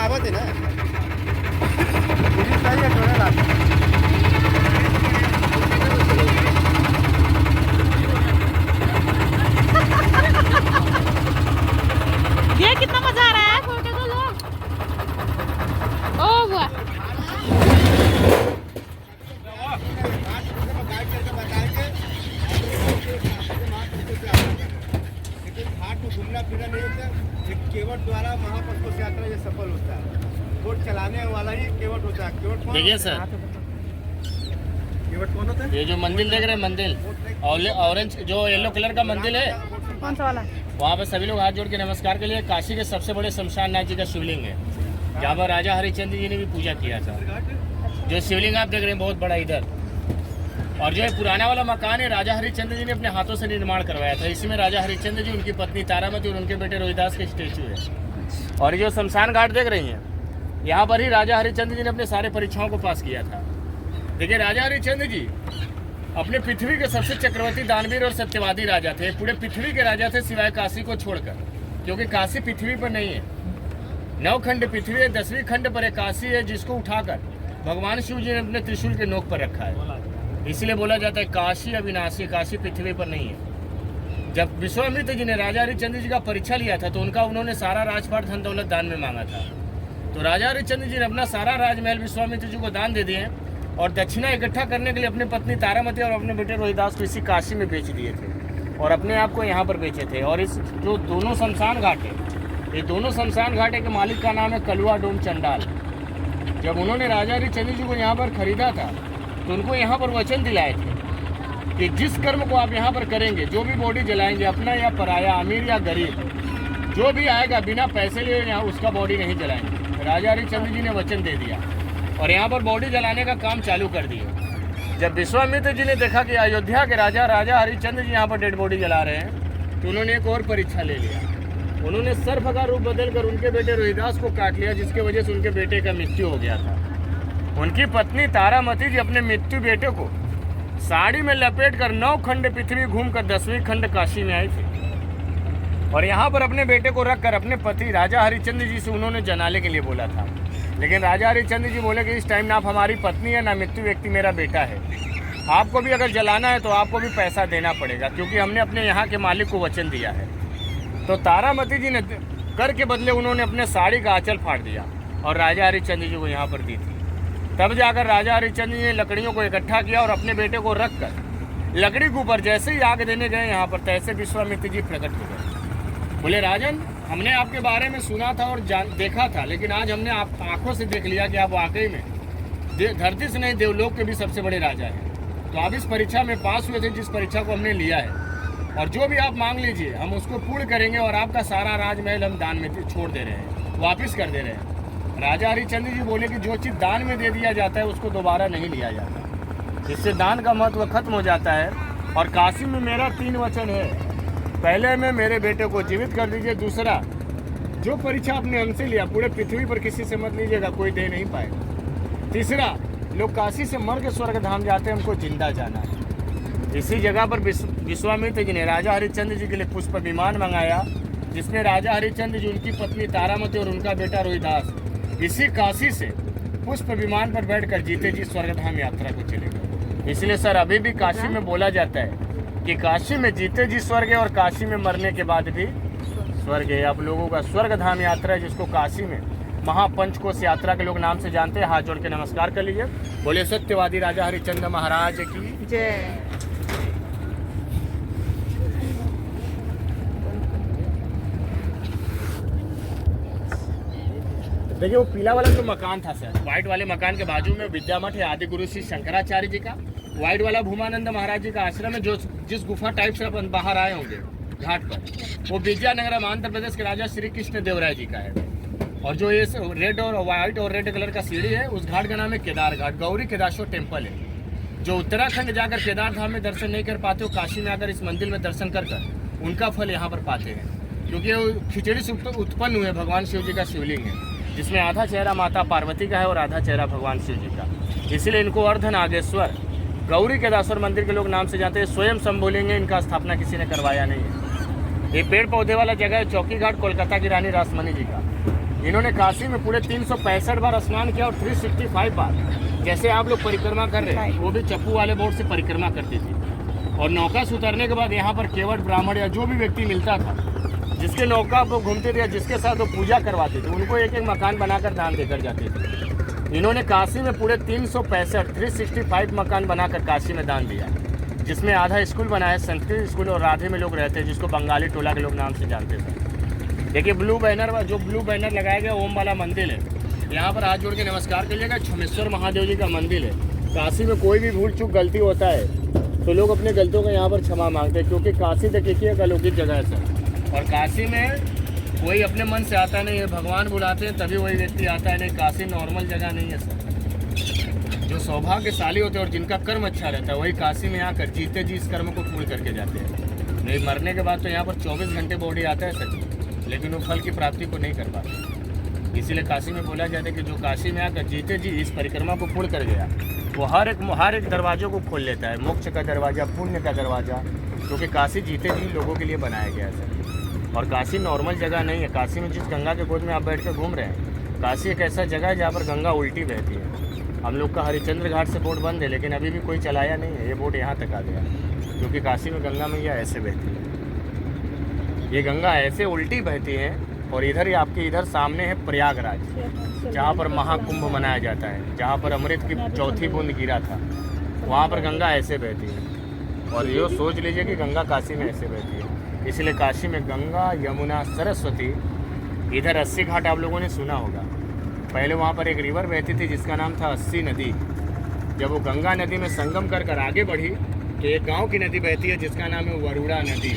आवत है ना ये कितना मजा आ रहा है फोटो को लो। ओ वाह घूमना फिरना नहीं होता, केवट द्वारा महापंचकोश यात्रा ये सफल होता है। बोट चलाने वाला ही केवट होता है। केवट कौन देखिए सर, केवट कौन होता है? ये जो मंदिर देख रहे हैं, मंदिर ऑरेंज जो येलो कलर का मंदिर है, कौन सा वाला? वहाँ पे सभी लोग हाथ जोड़ के नमस्कार के लिए। काशी के सबसे बड़े शमशान नाथ जी का शिवलिंग है, जहाँ पर राजा हरिश्चंद्र जी ने भी पूजा किया था। जो शिवलिंग आप देख रहे हैं बहुत बड़ा इधर, और जो है पुराना वाला मकान है, राजा हरिश्चंद्र जी ने अपने हाथों से निर्माण करवाया था। इसी में राजा हरिश्चंद्र जी, उनकी पत्नी तारामती और उनके बेटे रोहिदास के स्टेचू है। और जो शमशान घाट देख रही हैं, यहाँ पर ही राजा हरिश्चंद्र जी ने अपने सारे परीक्षाओं को पास किया था। देखिए, राजा हरिश्चंद्र जी अपने पृथ्वी के सबसे चक्रवर्ती, दानवीर और सत्यवादी राजा थे। पूरे पृथ्वी के राजा थे सिवाय काशी को छोड़कर, क्योंकि काशी पृथ्वी पर नहीं है। 9 खंड पृथ्वी है, 10वीं खंड पर एक काशी है, जिसको उठाकर भगवान शिव जी ने अपने त्रिशूल के नोक पर रखा है। इसलिए बोला जाता है काशी अविनाशी, काशी पृथ्वी पर नहीं है। जब विश्वामित्र जी ने राजा हरिश्चंद्र जी का परीक्षा लिया था, तो उन्होंने सारा राजपाट धन दौलत दान में मांगा था। तो राजा हरिश्चंद्र जी ने अपना सारा राजमहल विश्वामित्र जी को दान दे दिए, और दक्षिणा इकट्ठा करने के लिए अपनी पत्नी तारामती और अपने बेटे रोहिदास को इसी काशी में बेच दिए थे, और अपने आप को यहाँ पर बेचे थे। और इस जो दोनों शमशान घाट है, ये दोनों शमशान घाट के मालिक का नाम है कलुआ डोम चंडाल। जब उन्होंने राजा हरिश्चंद्र जी को यहाँ पर खरीदा था, तो उनको यहाँ पर वचन दिलाए थे कि जिस कर्म को आप यहाँ पर करेंगे, जो भी बॉडी जलाएंगे, अपना या पराया, अमीर या गरीब, जो भी आएगा बिना पैसे लिए यहाँ उसका बॉडी नहीं जलाएंगे। राजा हरिश्चंद्र जी ने वचन दे दिया और यहाँ पर बॉडी जलाने का काम चालू कर दिया। जब विश्वामित्र जी ने देखा कि अयोध्या के राजा हरिश्चंद्र जी यहाँ पर डेड बॉडी जला रहे हैं, तो उन्होंने एक और परीक्षा ले लिया। उन्होंने सर्प का रूप बदलकर उनके बेटे रोहिदास को काट लिया, जिसकी वजह से उनके बेटे का मृत्यु हो गया था। उनकी पत्नी तारामती जी अपने मृत्यु बेटे को साड़ी में लपेट कर 9 खंड पृथ्वी घूमकर 10वीं खंड काशी में आई थी, और यहाँ पर अपने बेटे को रखकर अपने पति राजा हरिश्चंद्र जी से उन्होंने जनाले के लिए बोला था। लेकिन राजा हरिश्चंद्र जी बोले कि इस टाइम ना आप हमारी पत्नी है, ना मृत्यु व्यक्ति मेरा बेटा है। आपको भी अगर जलाना है तो आपको भी पैसा देना पड़ेगा, क्योंकि हमने अपने यहाँ के मालिक को वचन दिया है। तो तारामती जी ने कर के बदले उन्होंने अपने साड़ी का आंचल फाड़ दिया और राजा हरिश्चंद्र जी को यहाँ पर दी थी। तब जाकर राजा हरिश्चंद्र जी ने लकड़ियों को इकट्ठा किया और अपने बेटे को रखकर लकड़ी के ऊपर जैसे ही आग देने गए यहाँ पर, तैसे विश्वामित्र जी प्रकट हो गए। बोले, राजन, हमने आपके बारे में सुना था और देखा था, लेकिन आज हमने आप आंखों से देख लिया कि आप वाकई में धरती से नहीं देवलोक के भी सबसे बड़े राजा हैं। तो आप इस परीक्षा में पास हुए थे, जिस परीक्षा को हमने लिया है, और जो भी आप मांग लीजिए हम उसको पूर्ण करेंगे, और आपका सारा राजमहल हम दान में छोड़ दे रहे हैं, वापिस कर दे रहे हैं। राजा हरिश्चंद्र जी बोले कि जो चीज़ दान में दे दिया जाता है उसको दोबारा नहीं लिया जाता, इससे दान का महत्व खत्म हो जाता है। और काशी में मेरा 3 वचन है। पहले में मेरे बेटे को जीवित कर दीजिए, दूसरा जो परीक्षा आपने हमसे लिया पूरे पृथ्वी पर किसी से मत लीजिएगा, कोई दे नहीं पाएगा। तीसरा, लोग काशी से मर के स्वर्ग धाम जाते हैं, हमको जिंदा जाना है। इसी जगह पर विश्वामित्र जी ने राजा हरिश्चंद्र जी के लिए पुष्प विमान मंगाया, जिसमें राजा हरिश्चंद्र जी, उनकी पत्नी तारामती और उनका बेटा रोहिदास इसी काशी से पुष्प विमान पर बैठकर जीते जी स्वर्गधाम यात्रा को चले गए। इसलिए सर, अभी भी काशी में बोला जाता है कि काशी में जीते जी स्वर्ग है, और काशी में मरने के बाद भी स्वर्ग है। आप लोगों का स्वर्गधाम यात्रा है, जिसको काशी में महापंचकोश यात्रा के लोग नाम से जानते हैं। हाथ जोड़ के नमस्कार कर लीजिए। बोले सत्यवादी राजा हरिश्चंद्र महाराज की जय। देखिए, वो पीला वाला जो मकान था सर, व्हाइट वाले मकान के बाजू में विद्या मठ है आदि गुरु श्री शंकराचार्य जी का। व्हाइट वाला भूमानंद महाराज जी का आश्रम है, जो जिस गुफा टाइप से अपन बाहर आए होंगे घाट पर, वो विजयनगरम आंध्र प्रदेश के राजा श्री कृष्ण देवराय जी का है। और जो ये रेड और व्हाइट और रेड कलर का सीढ़ी है, उस घाट का नाम है केदार घाट। गौरी केदारेश्वर टेम्पल है। जो उत्तराखंड जाकर केदार धाम में दर्शन नहीं कर पाते, वो काशी में आकर इस मंदिर में दर्शन कर उनका फल यहाँ पर पाते हैं, क्योंकि खिचड़ी से उत्पन्न हुए भगवान शिव जी का शिवलिंग है, जिसमें आधा चेहरा माता पार्वती का है और आधा चेहरा भगवान शिव जी का। इसलिए इनको अर्ध नागेश्वर गौरी केदारेश्वर मंदिर के लोग नाम से जानते हैं। स्वयं शंभुलिंग है, इनका स्थापना किसी ने करवाया नहीं है। ये पेड़ पौधे वाला जगह है चौकी घाट, कोलकाता की रानी रासमणी जी का। इन्होंने काशी में पूरे 365 बार स्नान किया और 365 बार, जैसे आप लोग परिक्रमा कर रहे हैं, वो भी चप्पू वाले बोर्ड से परिक्रमा करती थी। और नौका से उतरने के बाद यहाँ पर केवट ब्राह्मण या जो भी व्यक्ति मिलता था, जिसके नौका वो घूमते थे या जिसके साथ वो पूजा करवाते थे, उनको एक एक मकान बनाकर दान देकर जाते थे। इन्होंने काशी में पूरे 365 मकान बनाकर काशी में दान दिया, जिसमें आधा स्कूल बना है, संस्कृत स्कूल, और राधे में लोग रहते हैं, जिसको बंगाली टोला के लोग नाम से जानते थे। देखिए ब्लू बैनर लगाया गया ओम वाला मंदिर है, यहाँ पर हाथ जोड़ के नमस्कार करिएगा। क्षमेश्वर महादेव जी का मंदिर है। काशी में कोई भी भूल चूक गलती होता है तो लोग अपने गलतियों का यहाँ पर क्षमा मांगते हैं, क्योंकि काशी देखिए एक अलौकिक जगह है सर। और काशी में कोई अपने मन से आता नहीं है, भगवान बुलाते हैं तभी वही व्यक्ति आता है, नहीं काशी नॉर्मल जगह नहीं है सर। जो सौभाग्यशाली होते हैं और जिनका कर्म अच्छा रहता है वही काशी में आकर जीते जी इस कर्म को पूर्ण करके जाते हैं। नहीं मरने के बाद तो यहाँ पर 24 घंटे बॉडी आता है सर, लेकिन वो फल की प्राप्ति को नहीं कर पाते। इसीलिए काशी में बोला जाता है कि जो काशी में आकर जीते जी इस परिक्रमा को पूर्ण कर गया, वो हर एक दरवाजों को खोल लेता है, मोक्ष का दरवाज़ा, पुण्य का दरवाज़ा, क्योंकि काशी जीते जी लोगों के लिए बनाया गया है सर। और काशी नॉर्मल जगह नहीं है। काशी में जिस गंगा के गोद में आप बैठ कर घूम रहे हैं, काशी एक ऐसा जगह है जहाँ पर गंगा उल्टी बहती है। हम लोग का हरिश्चंद्र घाट से बोट बंद है, लेकिन अभी भी कोई चलाया नहीं है। ये बोट यहाँ तक आ गया, क्योंकि काशी में गंगा मैया ऐसे बहती है। ये गंगा ऐसे उल्टी बहती है। और इधर ही आपके इधर सामने है प्रयागराज, जहाँ पर महाकुंभ मनाया जाता है, जहाँ पर अमृत की चौथी बूंद गिरा था, वहाँ पर गंगा ऐसे बहती है। और ये सोच लीजिए कि गंगा काशी में ऐसे बहती है। इसलिए काशी में गंगा, यमुना, सरस्वती, इधर 80 घाट आप लोगों ने सुना होगा। पहले वहाँ पर एक रिवर बहती थी जिसका नाम था 80 नदी। जब वो गंगा नदी में संगम कर आगे बढ़ी तो एक गाँव की नदी बहती है जिसका नाम है वरुड़ा नदी।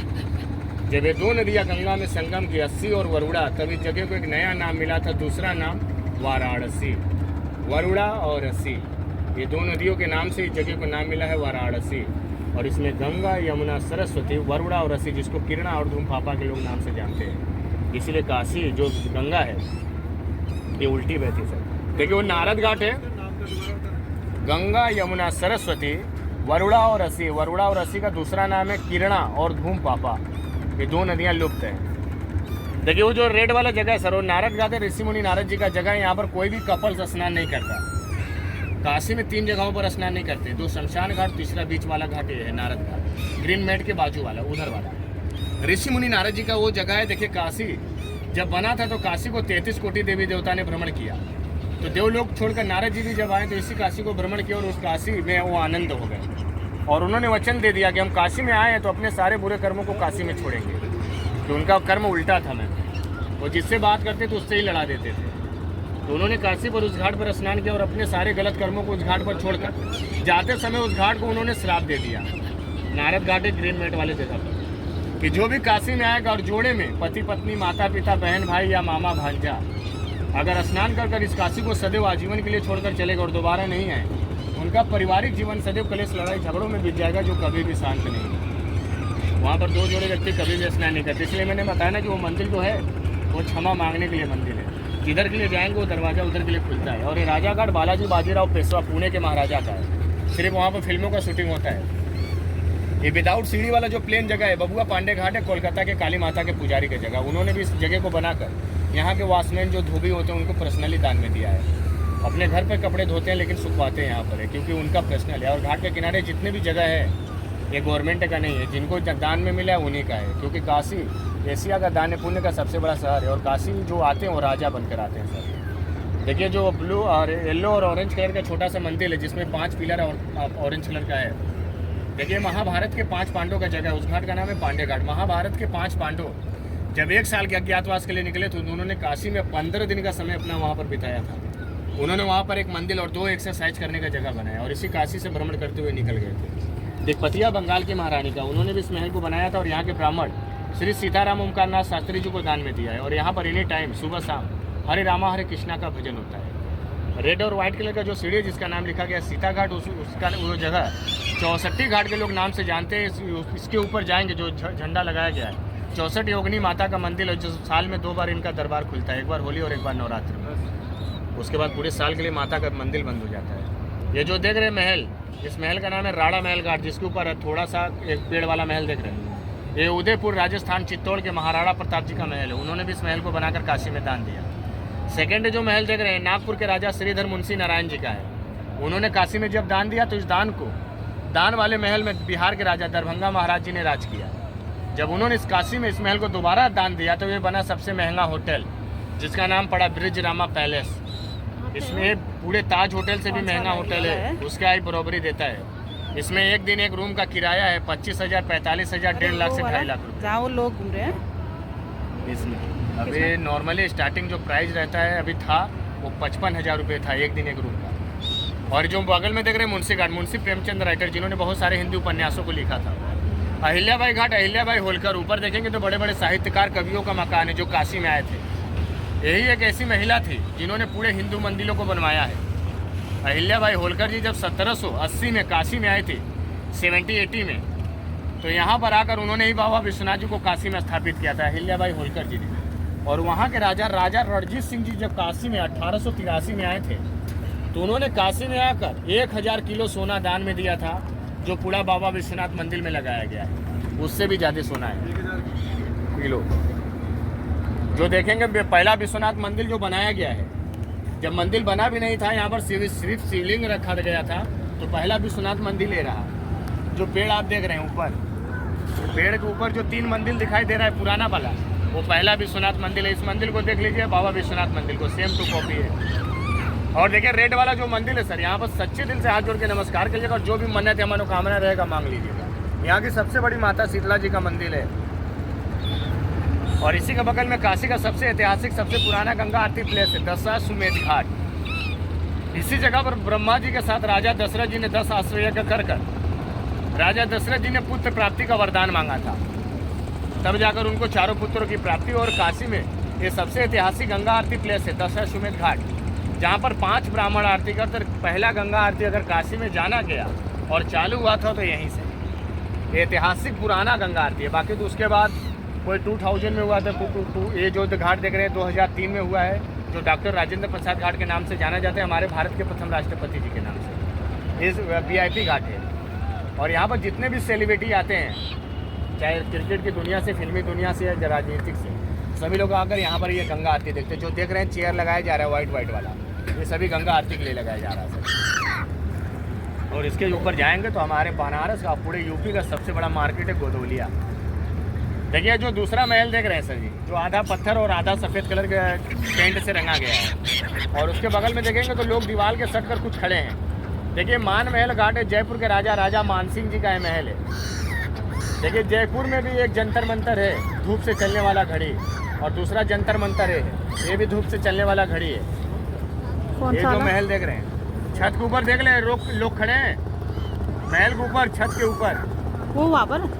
जब ये दो नदियाँ गंगा में संगम की, 80 और वरुड़ा, तब इस जगह को एक नया नाम मिला था, दूसरा नाम वाराणसी। वरुड़ा और 80, ये दो नदियों के नाम से इस जगह को नाम मिला है वाराणसी। और इसमें गंगा, यमुना, सरस्वती, वरुड़ा और 80, जिसको किरणा और धूमपापा के लोग नाम से जानते हैं। इसलिए काशी जो गंगा है ये उल्टी बहती सर। देखिए वो नारद घाट है, गंगा, यमुना, सरस्वती, वरुड़ा और 80। वरुड़ा और 80 का दूसरा नाम है किरणा और धूमपापा। ये दो नदियाँ लुप्त हैं। देखिए वो जो रेड वाला जगह है सर, वो नारद घाट है, ऋषि मुनि नारद जी का जगह है। यहाँ पर कोई भी कपल्स स्नान नहीं करता। काशी में 3 जगहों पर स्नान नहीं करते, 2 शमशान घाट, तीसरा बीच वाला घाट ये है नारद घाट, ग्रीन मैट के बाजू वाला, उधर वाला ऋषि मुनि नारद जी का वो जगह है। देखिए काशी जब बना था तो काशी को 33 कोटि देवी देवता ने भ्रमण किया। तो देवलोक छोड़कर नारद जी भी जब आए तो इसी काशी को भ्रमण किया और उस काशी में वो आनंद हो गए। और उन्होंने वचन दे दिया कि हम काशी में आए हैं तो अपने सारे बुरे कर्मों को काशी में छोड़ेंगे। तो उनका कर्म उल्टा था मैं, वो जिससे बात करते तो उससे ही लड़ा देते थे। तो उन्होंने काशी पर उस घाट पर स्नान किया और अपने सारे गलत कर्मों को उस घाट पर छोड़कर जाते समय उस घाट को उन्होंने श्राप दे दिया। नारद घाट है ग्रीन मैट वाले जगह पर, कि जो भी काशी में आएगा और जोड़े में पति पत्नी, माता पिता, बहन भाई या मामा भांजा, अगर स्नान कर इस काशी को सदैव आजीवन के लिए छोड़कर चलेगा और दोबारा नहीं आए, उनका पारिवारिक जीवन सदैव कलेश, लड़ाई झगड़ों में बीत जाएगा, जो कभी भी शांत नहीं है। वहाँ पर 2 जोड़े व्यक्ति कभी भी स्नान नहीं करते। इसलिए मैंने बताया ना कि वो मंदिर जो है वो क्षमा मांगने के लिए मंदिर है। जिधर के लिए जाएंगे वो दरवाज़ा उधर के लिए खुलता है। और ये राजाघाट बालाजी बाजीराव पेशवा पुणे के महाराजा का है, सिर्फ वहाँ पर फिल्मों का शूटिंग होता है। ये विदाउट सीढ़ी वाला जो प्लेन जगह है बबुआ पांडे घाट है, कोलकाता के काली माता के पुजारी की जगह। उन्होंने भी इस जगह को बनाकर यहाँ के वॉचमैन जो धोबी होते हैं उनको पर्सनली दान में दिया है। अपने घर पर कपड़े धोते हैं लेकिन सुखवाते हैं यहाँ पर है, क्योंकि उनका पर्सनल है। और घाट के किनारे जितने भी जगह है ये गवर्नमेंट का नहीं है, जिनको दान में मिला है उन्हीं का है। क्योंकि काशी एशिया का दान पुण्य का सबसे बड़ा शहर है और काशी जो आते हैं वो राजा बनकर आते हैं सर। देखिए जो ब्लू और येलो और ऑरेंज कलर का छोटा सा मंदिर है जिसमें 5 पिलर और ऑरेंज कलर का है। देखिए महाभारत के 5 पांडवों का जगह है, उस घाट का नाम है पांडे घाट। महाभारत के 5 पांडव जब 1 साल के अज्ञातवास के लिए निकले तो उन्होंने काशी में 15 दिन का समय अपना वहाँ पर बिताया था। उन्होंने वहाँ पर एक मंदिर और 2 एक्सरसाइज करने का जगह बनाया और इसी काशी से भ्रमण करते हुए निकल गए थे। दिग्पतिया बंगाल की महारानी का, उन्होंने भी इस महल को बनाया था और यहाँ के ब्राह्मण श्री सीताराम ओमकारनाथ शास्त्री जी को दान में दिया है। और यहाँ पर एनी टाइम सुबह शाम हरे रामा हरे कृष्णा का भजन होता है। रेड और व्हाइट कलर का जो सीढ़ी है जिसका नाम लिखा गया सीता घाट, उसका वो जगह 64 घाट के लोग नाम से जानते हैं। इसके ऊपर जाएंगे जो झंडा लगाया गया है, 64 योगिनी माता का मंदिर है जो साल में 2 बार इनका दरबार खुलता है, एक बार होली और एक बार नवरात्र में। उसके बाद पूरे साल के लिए माता का मंदिर बंद हो जाता है। ये जो देख रहे हैं महल, इस महल का नाम है राड़ा महल घाट, जिसके ऊपर थोड़ा सा एक पेड़ वाला महल देख रहे हैं। ये उदयपुर राजस्थान चित्तौड़ के महाराणा प्रताप जी का महल है। उन्होंने भी इस महल को बनाकर काशी में दान दिया। सेकंड जो महल देख रहे हैं नागपुर के राजा श्रीधर मुंशी नारायण जी का है। उन्होंने काशी में जब दान दिया तो इस दान को दान वाले महल में बिहार के राजा दरभंगा महाराज जी ने राज किया। जब उन्होंने इस काशी में इस महल को दोबारा दान दिया तो ये बना सबसे महंगा होटल, जिसका नाम पड़ा ब्रिज रामा पैलेस। इसमें पूरे ताज होटल से भी महंगा होटल है, उसका ही बराबरी देता है। इसमें एक दिन एक रूम का किराया है 25,000, 45,000, 1.5 लाख से 2.5 लाख रुपये। जहाँ वो लोग घूम रहे हैं इसमें अभी नॉर्मली स्टार्टिंग जो प्राइस रहता है अभी था वो 55,000 रुपये था एक दिन एक रूम का। और जो बगल में देख रहे हैं मुंशी घाट, मुंशी प्रेमचंद राइटर जिन्होंने बहुत सारे हिंदी उपन्यासों को लिखा था। अहिल्याबाई घाट, अहिल्याबाई होलकर। ऊपर देखेंगे तो बड़े बड़े साहित्यकार कवियों का मकान है जो काशी में आए थे। यही एक ऐसी महिला थी जिन्होंने पूरे हिंदू मंदिरों को बनवाया है। अहिल्याबाई होलकर जी जब 1780 में काशी में आए थे, 70-80 में, तो यहाँ पर आकर उन्होंने ही बाबा विश्वनाथ जी को काशी में स्थापित किया था, अहिल्याबाई होलकर जी ने। और वहाँ के राजा रणजीत सिंह जी जब काशी में 1883 में आए थे तो उन्होंने काशी में आकर 1000 किलो सोना दान में दिया था, जो पूरा बाबा विश्वनाथ मंदिर में लगाया गया है। उससे भी ज़्यादा सोना है किलो। जो देखेंगे पहला विश्वनाथ मंदिर जो बनाया गया है, जब मंदिर बना भी नहीं था, यहाँ पर सिर्फ शिवलिंग रखा गया था, तो पहला विश्वनाथ मंदिर ले रहा। जो पेड़ आप देख रहे हैं ऊपर, पेड़ के ऊपर जो 3 मंदिर दिखाई दे रहा है पुराना वाला, वो पहला विश्वनाथ मंदिर है। इस मंदिर को देख लीजिए, बाबा विश्वनाथ मंदिर को सेम टू कॉपी है। और देखिए रेड वाला जो मंदिर है सर, यहाँ पर सच्चे दिल से हाथ जोड़ के नमस्कार कीजिएगा और जो भी मन्नत या मनोकामना रहेगा मांग लीजिएगा। यहाँ की सबसे बड़ी माता शीतला जी का मंदिर है। और इसी के बगल में काशी का सबसे ऐतिहासिक, सबसे पुराना गंगा आरती प्लेस है दशाश्वमेध घाट। इसी जगह पर ब्रह्मा जी के साथ राजा दशरथ जी ने 10 अश्वयज्ञ कर राजा दशरथ जी ने पुत्र प्राप्ति का वरदान मांगा था, तब जाकर उनको चारों पुत्रों की प्राप्ति। और काशी में ये सबसे ऐतिहासिक गंगा आरती प्लेस है दशाश्वमेध घाट, जहाँ पर 5 ब्राह्मण आरती करते। पहला गंगा आरती अगर काशी में जाना गया और चालू हुआ था तो यहीं से। ऐतिहासिक पुराना गंगा आरती है। बाकी तो उसके बाद कोई 2000 में हुआ था। ये जो घाट देख रहे हैं 2003 में हुआ है, जो डॉक्टर राजेंद्र प्रसाद घाट के नाम से जाना जाता है, हमारे भारत के प्रथम राष्ट्रपति जी के नाम से। ये VIP घाट है। और यहाँ पर जितने भी सेलिब्रिटी आते हैं, चाहे क्रिकेट की दुनिया से, फिल्मी दुनिया से या राजनीतिक से, सभी लोग आकर यहाँ पर ये गंगा आरती देखते हैं। जो देख रहे हैं चेयर लगाया जा रहा है वाइट वाला, ये सभी गंगा आरती के लिए लगाया जा रहा है सर। और इसके ऊपर जाएंगे तो हमारे बनारस का, पूरे यूपी का सबसे बड़ा मार्केट है गोदवलिया। देखिए जो दूसरा महल देख रहे हैं सर जी, जो आधा पत्थर और आधा सफ़ेद कलर के पेंट से रंगा गया है। और उसके बगल में देखेंगे तो लोग दीवार के सट कर कुछ खड़े हैं। देखिए मान महल घाट है, जयपुर के राजा मानसिंह जी का यह महल है। देखिए जयपुर में भी एक जंतर मंतर है, धूप से चलने वाला घड़ी, और दूसरा जंतर मंतर है, ये भी धूप से चलने वाला घड़ी है। ये जो महल देख रहे हैं, छत के ऊपर देख ले, लोग खड़े हैं महल के ऊपर, छत के ऊपर, वो वहाँ पर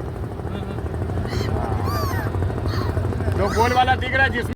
जो गोल वाला दिख रहा है जिसमें